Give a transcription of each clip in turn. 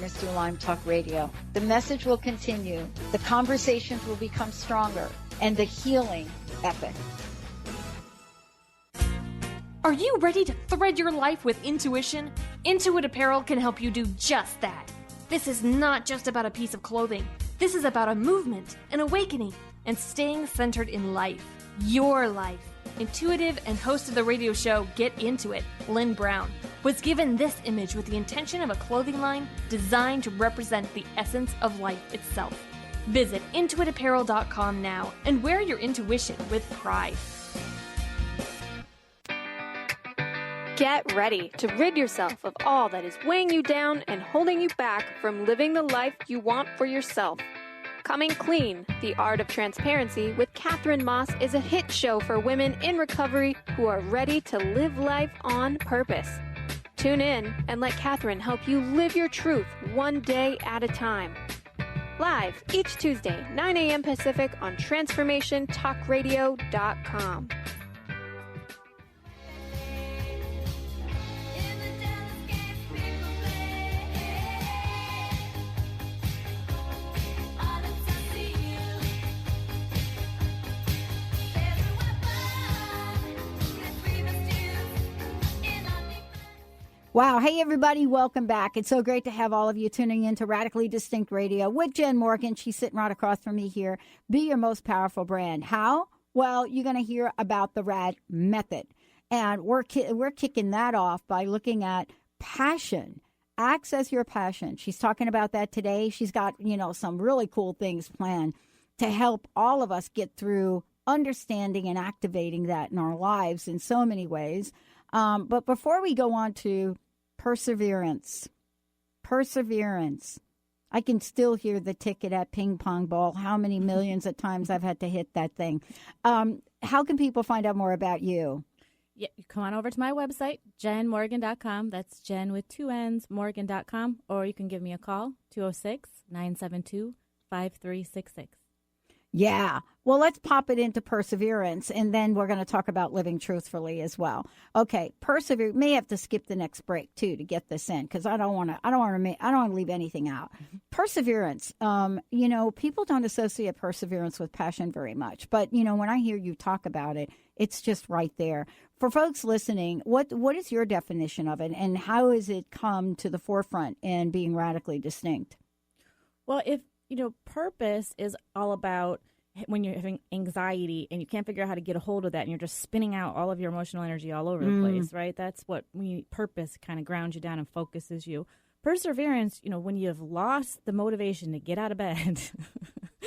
listeners through Lime Talk Radio. The message will continue, the conversations will become stronger, and the healing epic. Are you ready to thread your life with intuition? Intuit Apparel can help you do just that. This is not just about a piece of clothing. This is about a movement, an awakening, and staying centered in life. Your life. Intuitive and host of the radio show Get Into It, Lynn Brown, was given this image with the intention of a clothing line designed to represent the essence of life itself. Visit intuitapparel.com now and wear your intuition with pride. Get ready to rid yourself of all that is weighing you down and holding you back from living the life you want for yourself. Coming Clean, The Art of Transparency with Catherine Moss is a hit show for women in recovery who are ready to live life on purpose. Tune in and let Catherine help you live your truth one day at a time. Live each Tuesday, 9 a.m. Pacific on TransformationTalkRadio.com. Wow. Hey, everybody. Welcome back. It's so great to have all of you tuning in to Radically Distinct Radio with Jenn Morgan. She's sitting right across from me here. Be your most powerful brand. How? Well, you're going to hear about the RAD Method. And we're kicking that off by looking at passion. Access your passion. She's talking about that today. She's got, some really cool things planned to help all of us get through understanding and activating that in our lives in so many ways. But before we go on to perseverance, I can still hear the ticket at ping pong ball, how many millions of times I've had to hit that thing. How can people find out more about you? Yeah, you come on over to my website, jennmorgan.com. That's Jenn with 2 N's, morgan.com. Or you can give me a call, 206-972-5366. Yeah. Well, let's pop it into perseverance, and then we're going to talk about living truthfully as well. Okay, persevere. May have to skip the next break too to get this in because I don't want to leave anything out. Perseverance. People don't associate perseverance with passion very much, but when I hear you talk about it, it's just right there. For folks listening, what is your definition of it, and how has it come to the forefront in being radically distinct? Well, if purpose is all about when you're having anxiety and you can't figure out how to get a hold of that and you're just spinning out all of your emotional energy all over the place, right? That's what purpose kind of grounds you down and focuses you. Perseverance, when you've lost the motivation to get out of bed,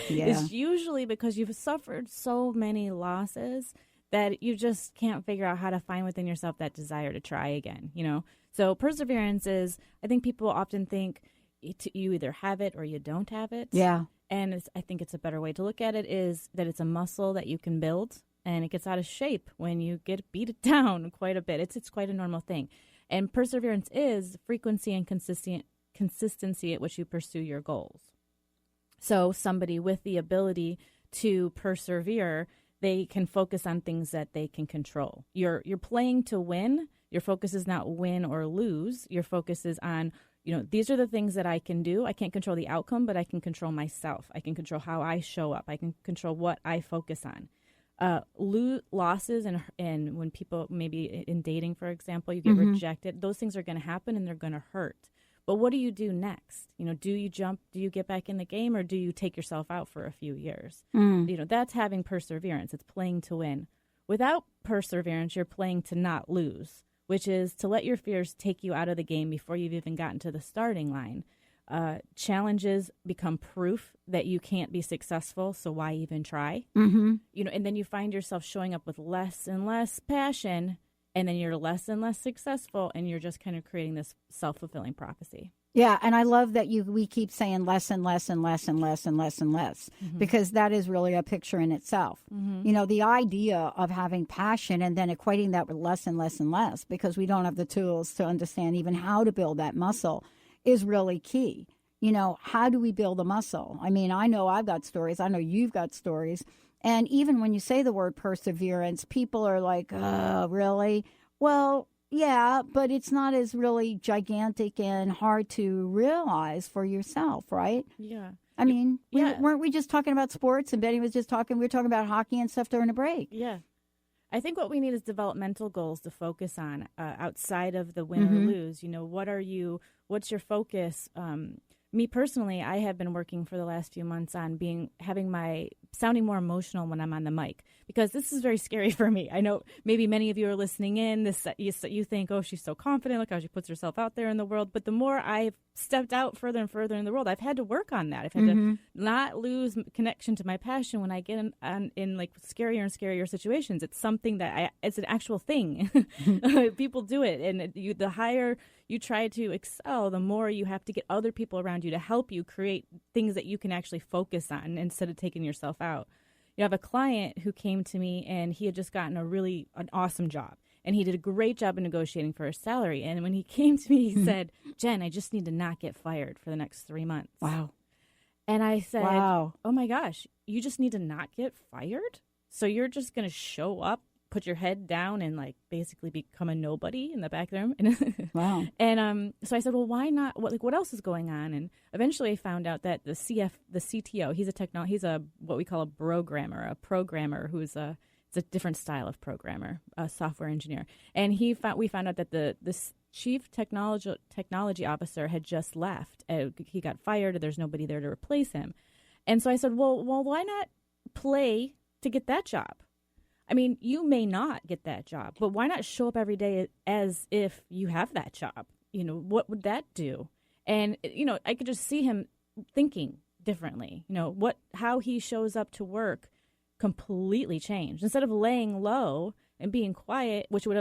is usually because you've suffered so many losses that you just can't figure out how to find within yourself that desire to try again, So perseverance is, I think people often think, you either have it or you don't have it. Yeah. And I think it's a better way to look at it is that it's a muscle that you can build, and it gets out of shape when you get beat down quite a bit. It's quite a normal thing. And perseverance is frequency and consistency at which you pursue your goals. So somebody with the ability to persevere, they can focus on things that they can control. You're playing to win. Your focus is not win or lose. Your focus is on these are the things that I can do. I can't control the outcome, but I can control myself. I can control how I show up. I can control what I focus on. Losses and when people, maybe in dating, for example, you get rejected, those things are going to happen and they're going to hurt. But what do you do next? Do you jump? Do you get back in the game, or do you take yourself out for a few years? That's having perseverance. It's playing to win. Without perseverance, you're playing to not lose, which is to let your fears take you out of the game before you've even gotten to the starting line. Challenges become proof that you can't be successful, so why even try? And then you find yourself showing up with less and less passion, and then you're less and less successful, and you're just kind of creating this self-fulfilling prophecy. Yeah, and I love that we keep saying less and less and less and less and less and less, because that is really a picture in itself. The idea of having passion and then equating that with less and less and less, because we don't have the tools to understand even how to build that muscle, is really key. How do we build a muscle? I mean, I know I've got stories. I know you've got stories. And even when you say the word perseverance, people are like, oh, really? Well, Yeah, but it's not as really gigantic and hard to realize for yourself, right? Yeah. I mean, Yeah. weren't we just talking about sports, and Betty was just talking, we were talking about hockey and stuff during the break. Yeah. I think what we need is developmental goals to focus on outside of the win or lose. You know, what's your focus? Me personally, I have been working for the last few months on sounding more emotional when I'm on the mic, because this is very scary for me. I know maybe many of you are listening in. You think, oh, she's so confident. Look how she puts herself out there in the world. But the more I've stepped out further and further in the world, I've had to work on that. I've had to not lose connection to my passion when I get in like scarier and scarier situations. It's something that it's an actual thing. People do it, and the higher you try to excel, the more you have to get other people around you to help you create things that you can actually focus on instead of taking yourself out. You have a client who came to me, and he had just gotten an awesome job, and he did a great job in negotiating for his salary. And when he came to me, he said, Jen, I just need to not get fired for the next 3 months. Wow. And I said, wow. Oh my gosh, you just need to not get fired? So you're just going to show up, put your head down, and like basically become a nobody in the back of the room? Wow. And so I said, well, why not? What else is going on? And eventually I found out that the CTO, he's a what we call a programmer who's it's a different style of programmer, a software engineer. And we found out that the chief technology officer had just left. He got fired. There's nobody there to replace him. And so I said, well, why not play to get that job? I mean, you may not get that job, but why not show up every day as if you have that job? You know, what would that do? And, you know, I could just see him thinking differently. You know, how he shows up to work completely changed. Instead of laying low and being quiet, which would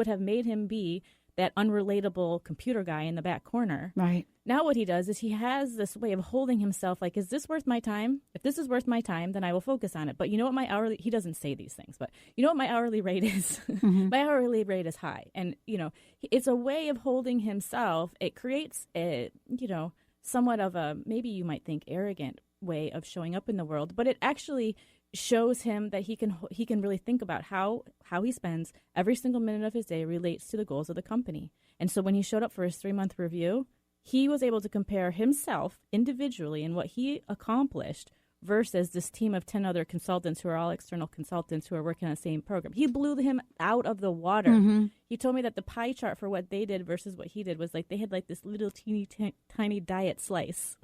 have made him be that unrelatable computer guy in the back corner. Right. Now what he does is he has this way of holding himself like, is this worth my time? If this is worth my time, then I will focus on it. But you know what he doesn't say these things, but you know what my hourly rate is? My hourly rate is high. And, you know, it's a way of holding himself. It creates a, you know, somewhat of a, maybe you might think arrogant way of showing up in the world, but it actually shows him that he can really think about how he spends every single minute of his day relates to the goals of the company. And so when he showed up for his 3-month review, he was able to compare himself individually and what he accomplished versus this team of 10 other consultants who are all external consultants who are working on the same program. He blew him out of the water. He told me that the pie chart for what they did versus what he did was like they had like this little tiny diet slice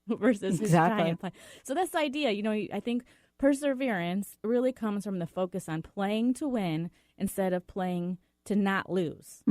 versus his giant pie. So that's the idea. You know, I think perseverance really comes from the focus on playing to win instead of playing to not lose.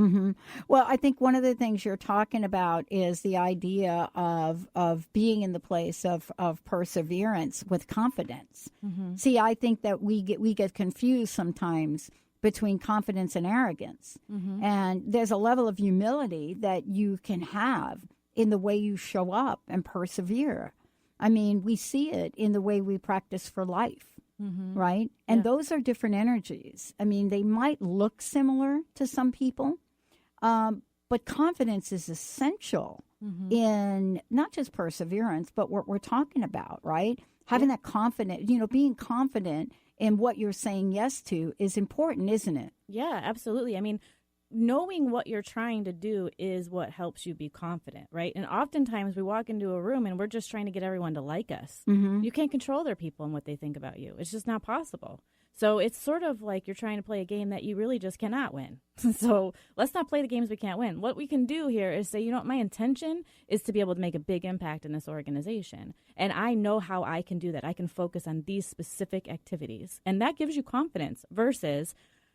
Well, I think one of the things you're talking about is the idea of being in the place of perseverance with confidence. See, I think that we get confused sometimes between confidence and arrogance. And there's a level of humility that you can have in the way you show up and persevere. I mean, we see it in the way we practice for life, right? And those are different energies. I mean, they might look similar to some people, but confidence is essential in not just perseverance, but what we're talking about, right? Having that confidence, you know, being confident in what you're saying yes to is important, isn't it? Yeah, absolutely. I mean, knowing what you're trying to do is what helps you be confident, right? And oftentimes we walk into a room and we're just trying to get everyone to like us. You can't control other people and what they think about you. It's just not possible. So it's sort of like you're trying to play a game that you really just cannot win. So let's not play the games we can't win. What we can do here is say, you know what, my intention is to be able to make a big impact in this organization. And I know how I can do that. I can focus on these specific activities. And that gives you confidence versus,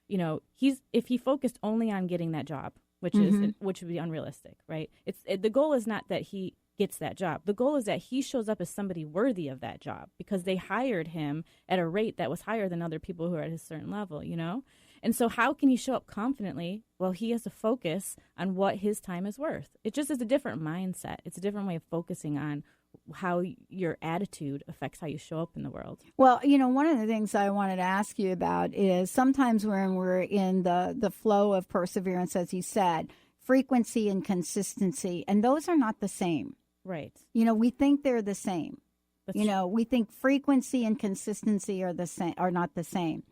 you know, if he focused only on getting that job, which would be unrealistic, right? The goal is not that he gets that job. The goal is that he shows up as somebody worthy of that job because they hired him at a rate that was higher than other people who are at a certain level, you know? And so how can he show up confidently? Well, he has to focus on what his time is worth. It just is a different mindset. It's a different way of focusing on how your attitude affects how you show up in the world. Well, you know, one of the things I wanted to ask you about is sometimes when we're in the flow of perseverance, as you said, frequency and consistency, and those are not the same. Right. You know, we think they're the same. We think frequency and consistency are not the same.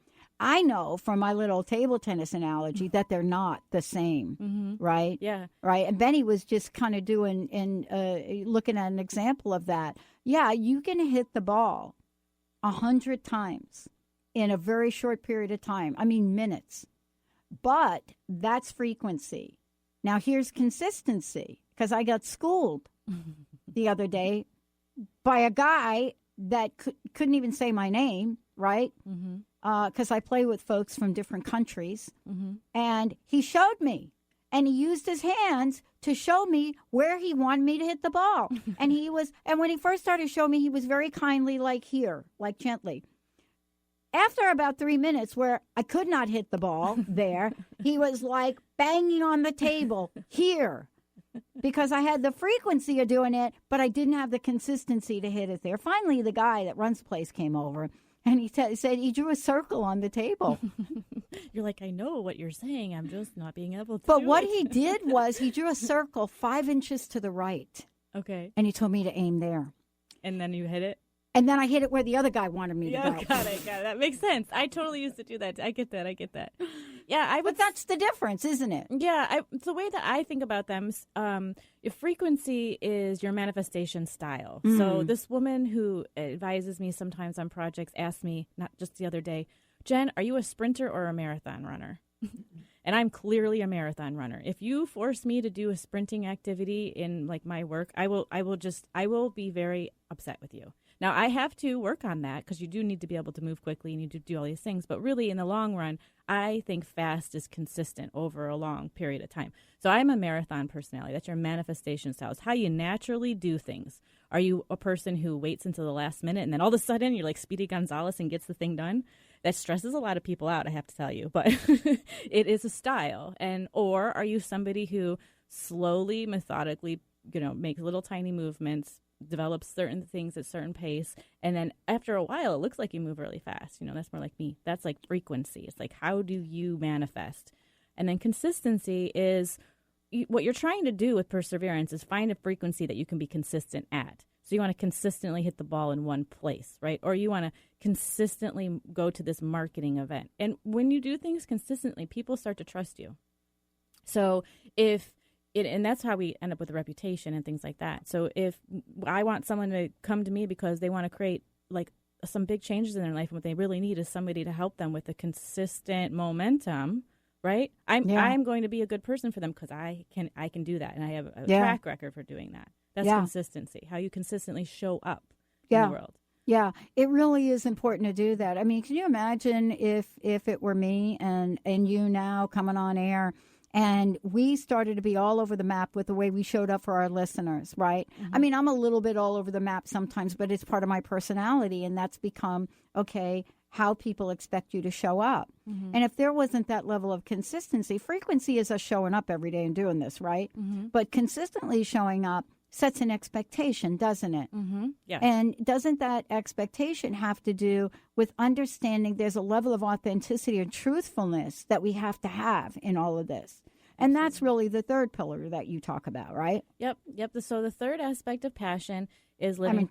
I know from my little table tennis analogy that they're not the same, right? Yeah. Right. And Benny was just kind of doing and looking at an example of that. Yeah, you can hit the ball 100 times in a very short period of time. I mean, minutes. But that's frequency. Now, here's consistency, because I got schooled the other day by a guy that couldn't even say my name, right? Because I play with folks from different countries. And he showed me. And he used his hands to show me where he wanted me to hit the ball. And when he first started showing me, he was very kindly, like here, like gently. After about 3 minutes where I could not hit the ball there, he was like banging on the table here, because I had the frequency of doing it, but I didn't have the consistency to hit it there. Finally, the guy that runs the place came over, and he said he drew a circle on the table. You're like, I know what you're saying. I'm just not being able to. But what he did was he drew a circle 5 inches to the right. Okay. And he told me to aim there. And then you hit it? And then I hit it where the other guy wanted me to go. Got it. That makes sense. I totally used to do that. I get that. Yeah, but that's the difference, isn't it? Yeah, the way that I think about them, your frequency is your manifestation style. So this woman who advises me sometimes on projects asked me, not just the other day, Jen, are you a sprinter or a marathon runner? And I'm clearly a marathon runner. If you force me to do a sprinting activity in like my work, I will be very upset with you. Now, I have to work on that, because you do need to be able to move quickly and you need to do all these things. But really, in the long run, I think fast is consistent over a long period of time. So I'm a marathon personality. That's your manifestation style. It's how you naturally do things. Are you a person who waits until the last minute and then all of a sudden you're like Speedy Gonzalez and gets the thing done? That stresses a lot of people out, I have to tell you. But it is a style. Or are you somebody who slowly, methodically, makes little tiny movements, develops certain things at certain pace, and then after a while it looks like you move really fast. That's more like me. That's like frequency. It's like, how do you manifest? And then consistency is what you're trying to do with perseverance is find a frequency that you can be consistent at. So you want to consistently hit the ball in one place, right? Or you want to consistently go to this marketing event. And when you do things consistently, people start to trust you. So and that's how we end up with a reputation and things like that. So if I want someone to come to me because they want to create like some big changes in their life, and what they really need is somebody to help them with a consistent momentum, right? I'm going to be a good person for them because I can do that, and I have a track record for doing that. That's consistency, how you consistently show up in the world. Yeah, it really is important to do that. I mean, can you imagine if it were me and you now coming on air, and we started to be all over the map with the way we showed up for our listeners, right? I mean, I'm a little bit all over the map sometimes, but it's part of my personality, and that's become, how people expect you to show up. And if there wasn't that level of consistency, frequency is us showing up every day and doing this, right? But consistently showing up sets an expectation, doesn't it? Yeah. And doesn't that expectation have to do with understanding there's a level of authenticity and truthfulness that we have to have in all of this? And that's really the third pillar that you talk about, right? Yep. So the third aspect of passion is living.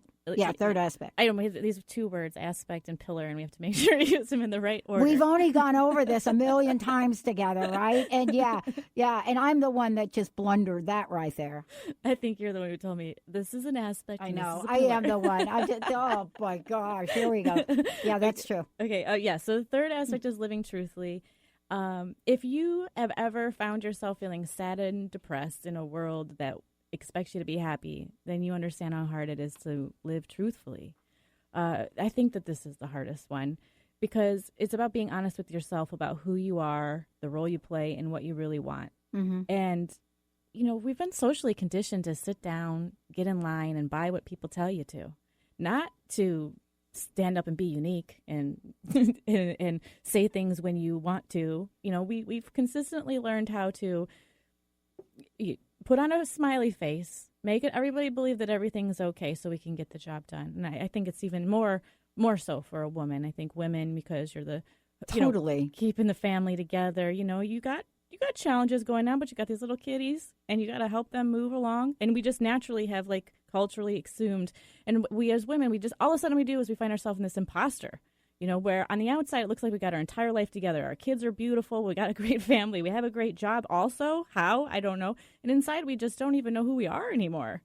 Third aspect. I don't know, these 2 words, aspect and pillar, and we have to make sure to use them in the right order. We've only gone over this a million times together, right? And and I'm the one that just blundered that right there. I think you're the one who told me this is an aspect. I know. I am the one. Oh my gosh, here we go. Yeah, that's true. Okay. So the third aspect is living truthfully. If you have ever found yourself feeling sad and depressed in a world that expects you to be happy, then you understand how hard it is to live truthfully. I think that this is the hardest one, because it's about being honest with yourself about who you are, the role you play, and what you really want. And, we've been socially conditioned to sit down, get in line, and buy what people tell you to, not to stand up and be unique and and say things when you want to. We've consistently learned how to put on a smiley face, make everybody believe that everything's okay so we can get the job done. And I think it's even more so for a woman. I think women, because you're the keeping the family together, you got challenges going on, but you got these little kitties and you got to help them move along. And we just naturally have culturally assumed. And we as women, we just all of a sudden we find ourselves in this imposter where on the outside it looks like we got our entire life together. Our kids are beautiful. We got a great family. We have a great job also. How? I don't know. And inside we just don't even know who we are anymore.